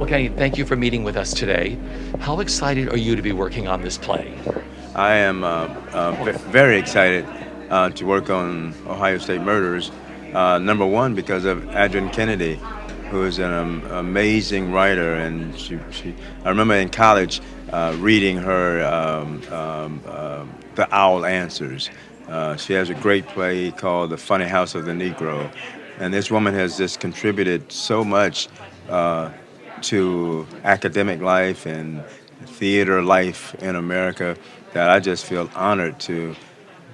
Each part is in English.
Well, Kenny, thank you for meeting with us today. How excited are you to be working on this play? I am very excited to work on Ohio State Murders. Number one, because of Adrian Kennedy, who is an amazing writer, and I remember in college reading her The Owl Answers. She has a great play called The Funny House of the Negro, and this woman has just contributed so much uh, to academic life and theater life in America that I just feel honored to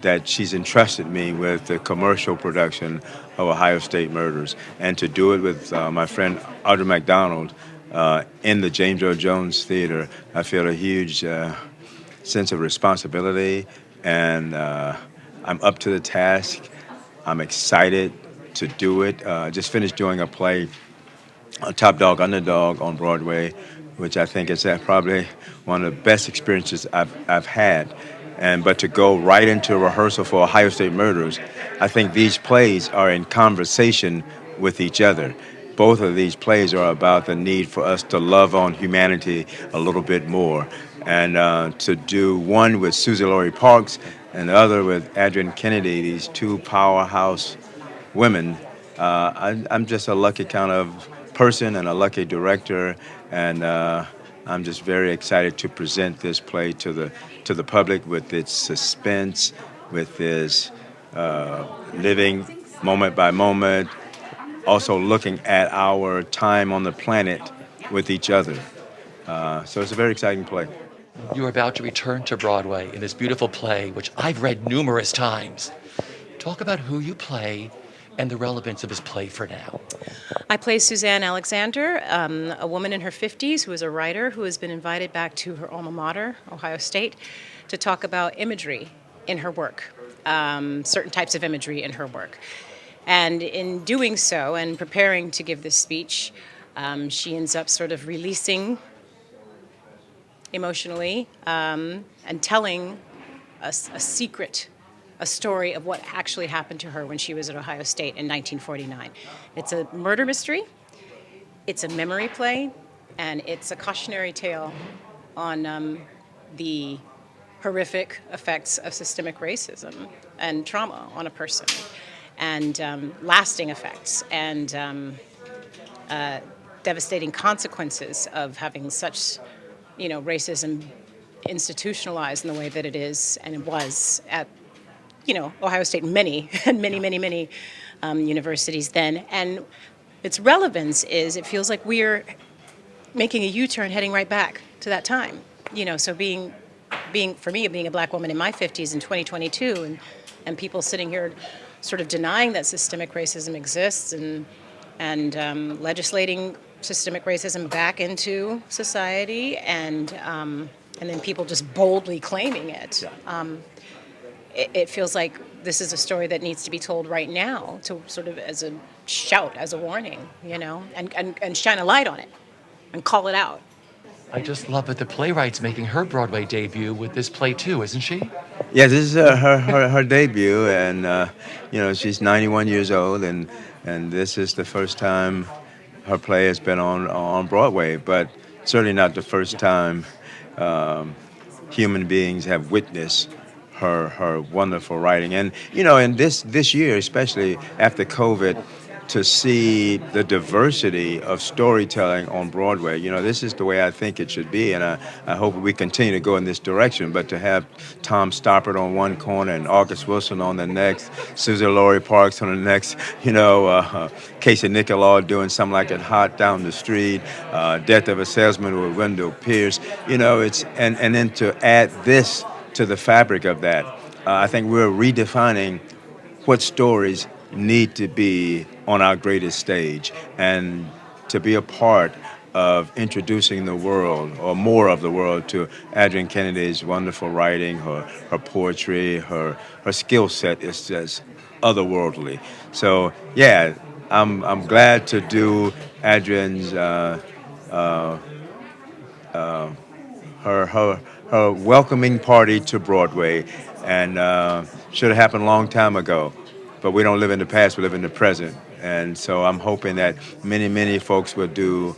that she's entrusted me with the commercial production of Ohio State Murders, and to do it with my friend Audra McDonald in the James Earl Jones Theatre. I feel a huge sense of responsibility, and I'm up to the task. I'm excited to do it. Just finished doing a play, Top Dog Underdog on Broadway, which I think is probably one of the best experiences I've had. And but to go right into rehearsal for Ohio State Murders, I think these plays are in conversation with each other. Both of these plays are about the need for us to love on humanity a little bit more, and to do one with Susie Laurie Parks and the other with Adrian Kennedy, these two powerhouse women. I'm just a lucky kind of person and a lucky director, and I'm just very excited to present this play to the public with its suspense, with its living moment by moment, also looking at our time on the planet with each other. So it's a very exciting play. You're about to return to Broadway in this beautiful play, which I've read numerous times. Talk about who you play and the relevance of this play for now. I play Suzanne Alexander, a woman in her 50s who is a writer who has been invited back to her alma mater, Ohio State, to talk about imagery in her work, certain types of imagery in her work. And in doing so and preparing to give this speech, she ends up sort of releasing emotionally and telling us a secret, a story of what actually happened to her when she was at Ohio State in 1949. It's a murder mystery, it's a memory play, and it's a cautionary tale on the horrific effects of systemic racism and trauma on a person, and lasting effects, and devastating consequences of having such, racism institutionalized in the way that it is and it was at, Ohio State and many, and many universities then. And its relevance is it feels like we're making a U-turn heading right back to that time. So being for me, being a black woman in my 50s in 2022, and people sitting here sort of denying that systemic racism exists and legislating systemic racism back into society, and then people just boldly claiming it. It feels like this is a story that needs to be told right now, to sort of as a shout, as a warning, and shine a light on it and call it out. I just love that the playwright's making her Broadway debut with this play too, isn't she? Yeah, this is her debut, and she's 91 years old, and this is the first time her play has been on Broadway, but certainly not the first time human beings have witnessed her wonderful writing. And in this year, especially after COVID, to see the diversity of storytelling on Broadway. This is the way I think it should be, and I hope we continue to go in this direction. But to have Tom Stoppard on one corner and August Wilson on the next, Susie Laurie Parks on the next, Casey Nicholaw doing something like it hot down the street, Death of a Salesman with Wendell Pierce, it's and then to add this to the fabric of that, I think we're redefining what stories need to be on our greatest stage, and to be a part of introducing the world, or more of the world, to Adrian Kennedy's wonderful writing, her poetry, her skill set is just otherworldly. So yeah, I'm glad to do Adrian's her welcoming party to Broadway, and should have happened a long time ago. But we don't live in the past; we live in the present. And so I'm hoping that many folks will do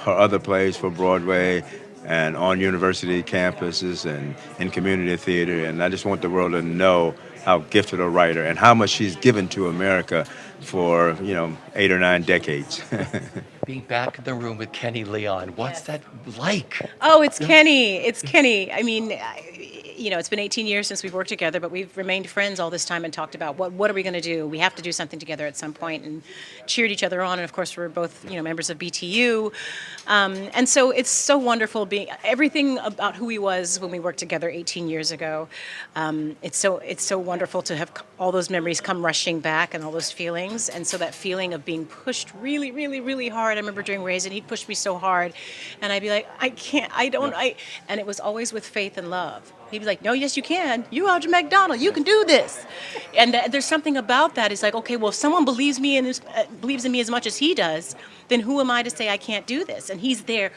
her other plays for Broadway and on university campuses and in community theater. And I just want the world to know how gifted a writer and how much she's given to America for, 8 or 9 decades. Being back in the room with Kenny Leon, what's that like? Oh, it's Kenny. It's Kenny. I mean, it's been 18 years since we've worked together, but we've remained friends all this time and talked about what are we going to do? We have to do something together at some point, and cheered each other on. And of course, we're both members of BTU, and so it's so wonderful being everything about who he was when we worked together 18 years ago. It's so wonderful to have all those memories come rushing back and all those feelings, and so that feeling of being pushed really, really, really hard. I remember during Raisin, he'd push me so hard, and I'd be like, I can't, I don't, I, and it was always with faith and love. He'd be like, no, yes, you can. You, Audra McDonald, you can do this. And there's something about that. It's like, okay, well, if someone believes me and believes in me as much as he does, then who am I to say I can't do this? And he's there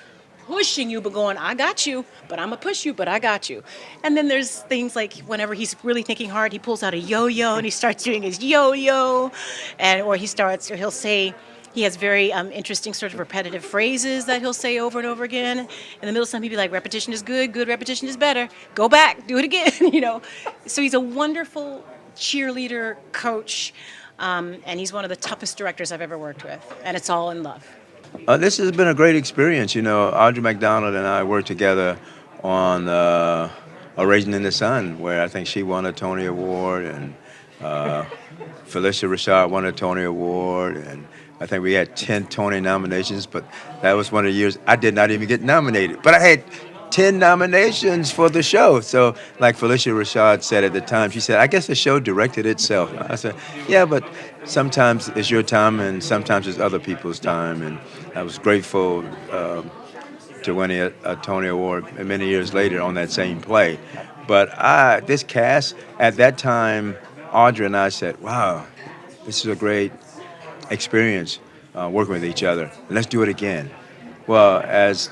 pushing you, but going, I got you, but I'm going to push you, but I got you. And then there's things like whenever he's really thinking hard, he pulls out a yo-yo and he starts doing his yo-yo. Or he'll say, he has very interesting sort of repetitive phrases that he'll say over and over again. In the middle, some people be like, repetition is good repetition is better. Go back, do it again, So he's a wonderful cheerleader, coach, and he's one of the toughest directors I've ever worked with, and it's all in love. This has been a great experience. Audra McDonald and I worked together on A Raisin in the Sun, where I think she won a Tony Award, and Felicia Rashad won a Tony Award, and I think we had 10 Tony nominations, but that was one of the years I did not even get nominated. But I had 10 nominations for the show. So like Felicia Rashad said at the time, she said, I guess the show directed itself. I said, yeah, but sometimes it's your time and sometimes it's other people's time. And I was grateful to win a Tony Award many years later on that same play. But this cast, at that time, Audra and I said, wow, this is a great experience working with each other. Let's do it again. Well, as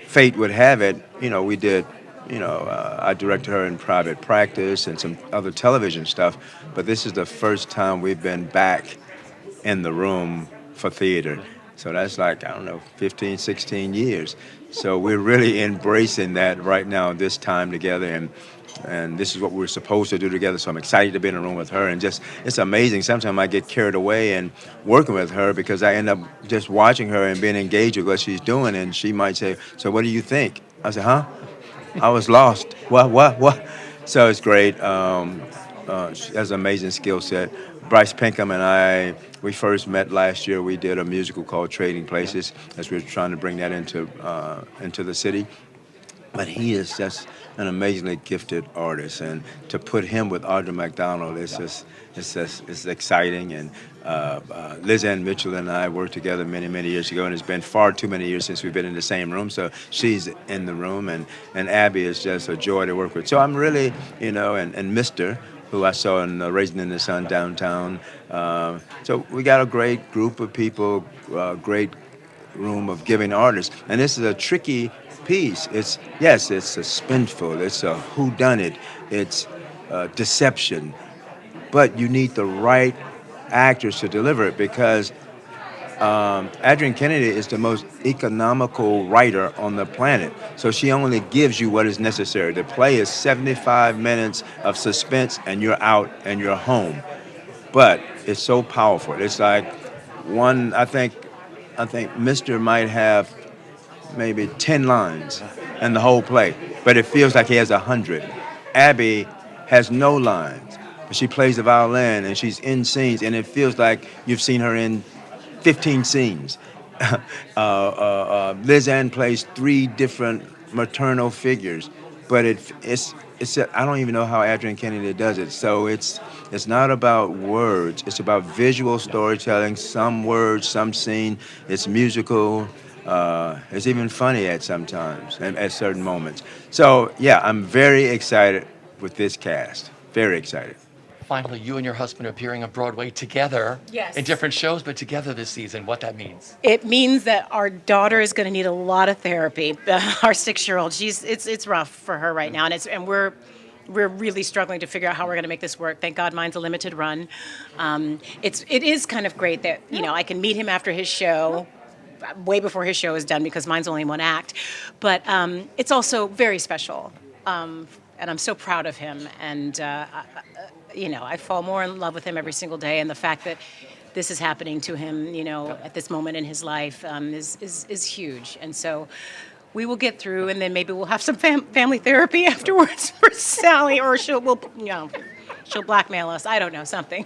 fate would have it, we did, I directed her in Private Practice and some other television stuff, but this is the first time we've been back in the room for theater. So that's like, 15, 16 years. So we're really embracing that right now, this time together, and this is what we're supposed to do together. So I'm excited to be in a room with her, and it's amazing. Sometimes I get carried away and working with her because I end up just watching her and being engaged with what she's doing, and she might say, so what do you think? I say, huh? I was lost. What? So it's great. She has an amazing skill set. Bryce Pinkham and I, we first met last year. We did a musical called Trading Places as we were trying to bring that into the city. But he is just an amazingly gifted artist, and to put him with Audra McDonald it's exciting. And Liz Ann Mitchell and I worked together many years ago, and it's been far too many years since we've been in the same room. So she's in the room, and Abby is just a joy to work with. So I'm really, and Mr., who I saw in Raisin in the Sun downtown. So we got a great group of people, great room of giving artists, and this is a tricky piece. It's suspenseful, it's a whodunit, it's deception, but you need the right actors to deliver it, because Adrienne Kennedy is the most economical writer on the planet. So she only gives you what is necessary. The play is 75 minutes of suspense, and you're out and you're home. But it's so powerful. It's like I think Mr. might have maybe 10 lines in the whole play, but it feels like he has 100. Abby has no lines, but she plays the violin and she's in scenes, and it feels like you've seen her in 15 scenes. Liz Ann plays 3 different maternal figures, but it's I don't even know how Adrienne Kennedy does it. So it's not about words. It's about visual storytelling. Some words, some scene. It's musical. It's even funny at sometimes and at certain moments. So yeah, I'm very excited with this cast. Very excited. Finally, you and your husband are appearing on Broadway together. Yes. In different shows, but together this season. What that means? It means that our daughter is going to need a lot of therapy. Our 6-year-old, it's rough for her right now, and we're really struggling to figure out how we're going to make this work. Thank God mine's a limited run. It is kind of great that I can meet him after his show. way before his show is done because mine's only one act. But it's also very special. And I'm so proud of him. And, I fall more in love with him every single day. And the fact that this is happening to him, at this moment in his life is huge. And so we will get through, and then maybe we'll have some family therapy afterwards for Sally, or she'll blackmail us. I don't know, something.